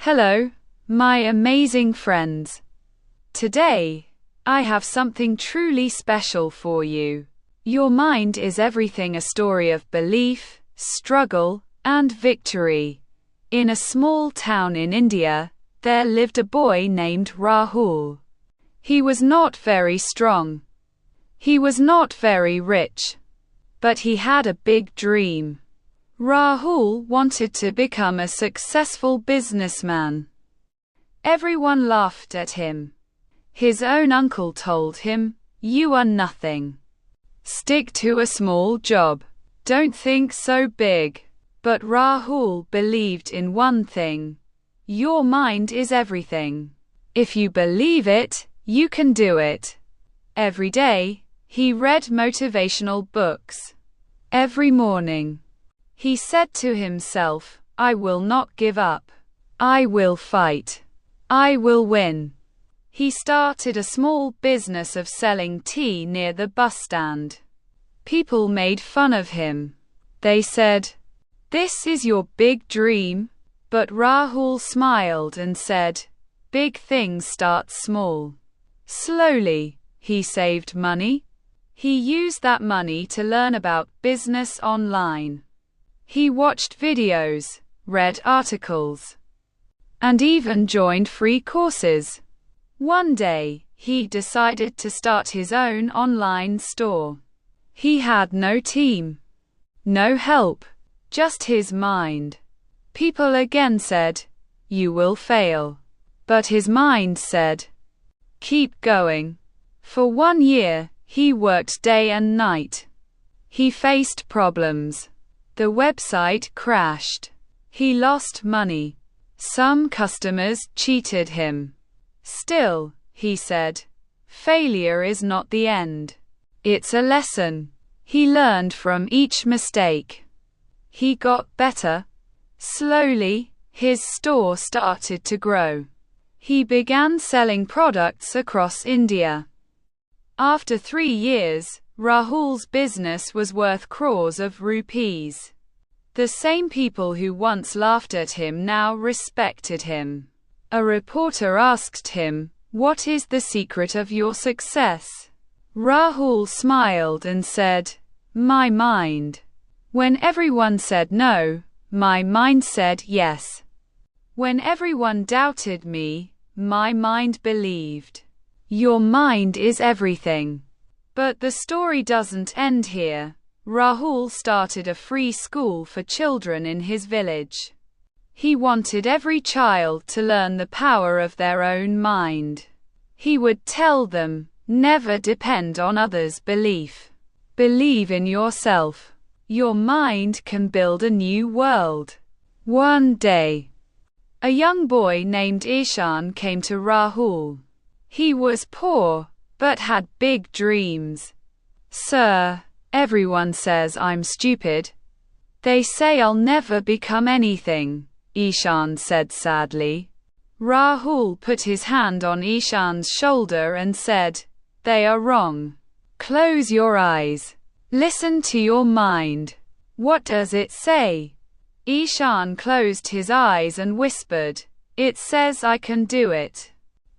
Hello, my amazing friends. Today, I have something truly special for you. Your mind is everything, a story of belief, struggle, and victory. In a small town in India, there lived a boy named Rahul. He was not very strong. He was not very rich. But he had a big dream. Rahul wanted to become a successful businessman. Everyone laughed at him. His own uncle told him, "You are nothing. Stick to a small job. Don't think so big." But Rahul believed in one thing. Your mind is everything. If you believe it, you can do it. Every day, he read motivational books. Every morning, he said to himself, "I will not give up. I will fight. I will win." He started a small business of selling tea near the bus stand. People made fun of him. They said, "This is your big dream." But Rahul smiled and said, "Big things start small." Slowly, he saved money. He used that money to learn about business online. He watched videos, read articles, and even joined free courses. One day, he decided to start his own online store. He had no team, no help, just his mind. People again said, "You will fail." But his mind said, "Keep going." For 1 year, he worked day and night. He faced problems. The website crashed. He lost money. Some customers cheated him. Still, he said, "Failure is not the end. It's a lesson." He learned from each mistake. He got better. Slowly, his store started to grow. He began selling products across India. After 3 years, Rahul's business was worth crores of rupees. The same people who once laughed at him now respected him. A reporter asked him, "What is the secret of your success?" Rahul smiled and said, "My mind. When everyone said no, my mind said yes. When everyone doubted me, my mind believed." Your mind is everything. But the story doesn't end here. Rahul started a free school for children in his village. He wanted every child to learn the power of their own mind. He would tell them, "Never depend on others' belief. Believe in yourself. Your mind can build a new world." One day, a young boy named Ishan came to Rahul. He was poor, but had big dreams. "Sir, everyone says I'm stupid. They say I'll never become anything," Ishan said sadly. Rahul put his hand on Ishan's shoulder and said, "They are wrong. Close your eyes. Listen to your mind. What does it say?" Ishan closed his eyes and whispered, "It says I can do it."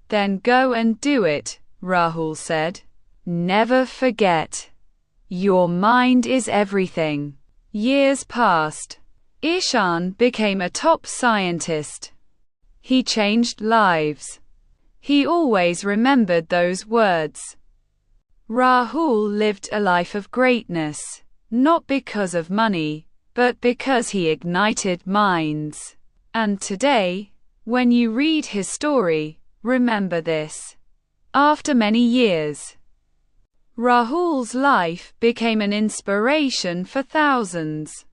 "Then go and do it," Rahul said. "Never forget. Your mind is everything." Years passed. Ishan became a top scientist. He changed lives. He always remembered those words. Rahul lived a life of greatness, not because of money, but because he ignited minds. And today, when you read his story, remember this. After many years, Rahul's life became an inspiration for thousands.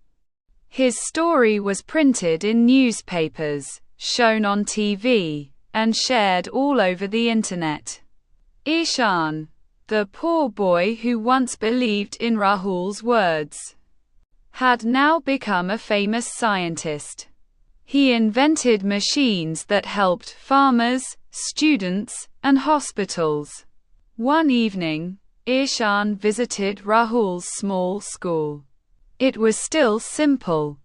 His story was printed in newspapers, shown on TV, and shared all over the internet. Ishan, the poor boy who once believed in Rahul's words, had now become a famous scientist. He invented machines that helped farmers, students, and hospitals. One evening, Ishan visited Rahul's small school. It was still simple,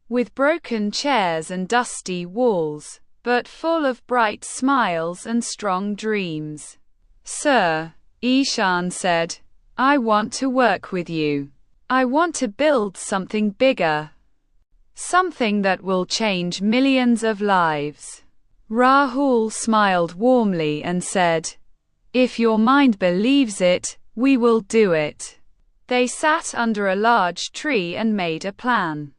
with broken chairs and dusty walls, but full of bright smiles and strong dreams. "Sir," Ishan said, "I want to work with you. I want to build something bigger. Something that will change millions of lives." Rahul smiled warmly and said, "If your mind believes it, we will do it." They sat under a large tree and made a plan.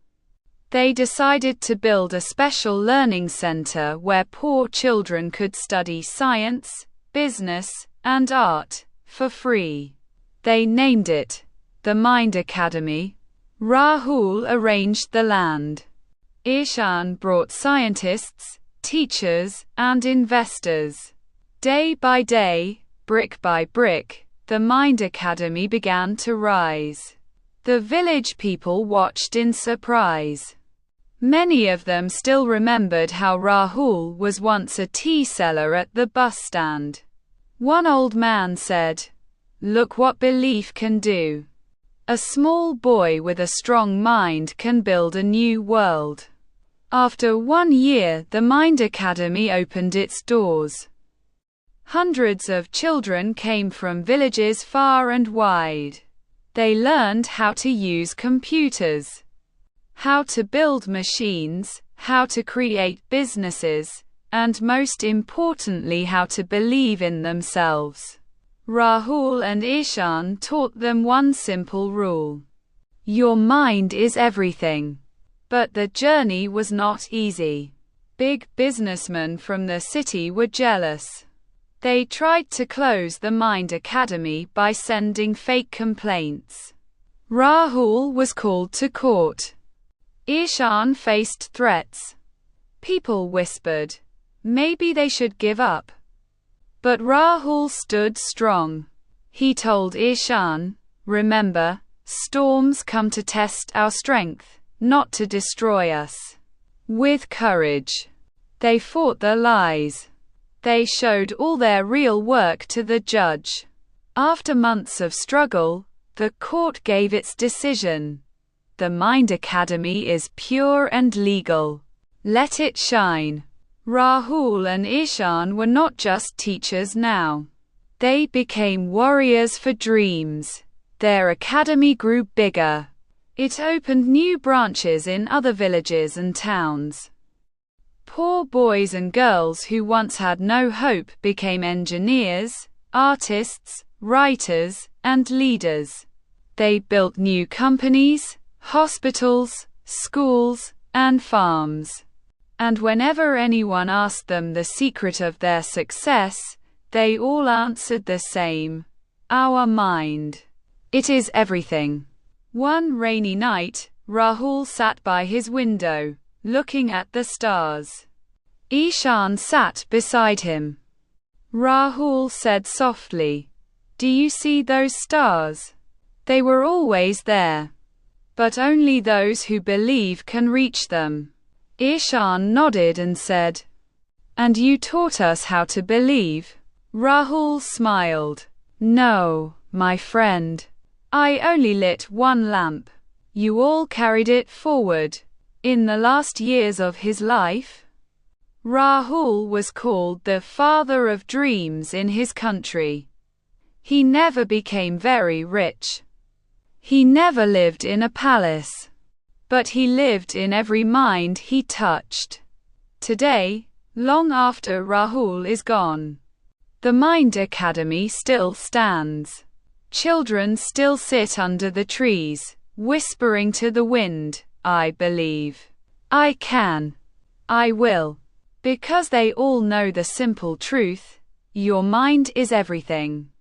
They decided to build a special learning center where poor children could study science, business, and art for free. They named it the Mind Academy. Rahul arranged the land. Ishan brought scientists, teachers, and investors. Day by day, brick by brick, the Mind Academy began to rise. The village people watched in surprise. Many of them still remembered how Rahul was once a tea seller at the bus stand. One old man said, "Look what belief can do. A small boy with a strong mind can build a new world." After 1 year, the Mind Academy opened its doors. Hundreds of children came from villages far and wide. They learned how to use computers, how to build machines, how to create businesses, and most importantly, how to believe in themselves. Rahul and Ishan taught them one simple rule: your mind is everything. But the journey was not easy. Big businessmen from the city were jealous. They tried to close the Mind Academy by sending fake complaints. Rahul was called to court. Ishan faced threats. People whispered, maybe they should give up. But Rahul stood strong. He told Ishan, "Remember, storms come to test our strength, not to destroy us." With courage, they fought the lies. They showed all their real work to the judge. After months of struggle, the court gave its decision. The Mind Academy is pure and legal. Let it shine. Rahul and Ishan were not just teachers now. They became warriors for dreams. Their academy grew bigger. It opened new branches in other villages and towns. Poor boys and girls who once had no hope became engineers, artists, writers, and leaders. They built new companies, hospitals, schools, and farms. And whenever anyone asked them the secret of their success, they all answered the same: our mind. It is everything. One rainy night, Rahul sat by his window, looking at the stars. Ishan sat beside him. Rahul said softly, "Do you see those stars? They were always there. But only those who believe can reach them." Ishan nodded and said, "And you taught us how to believe?" Rahul smiled. "No, my friend. I only lit one lamp. You all carried it forward." In the last years of his life, Rahul was called the father of dreams in his country. He never became very rich. He never lived in a palace. But he lived in every mind he touched. Today, long after Rahul is gone, the Mind Academy still stands. Children still sit under the trees, whispering to the wind, "I believe. I can. I will." Because they all know the simple truth: your mind is everything.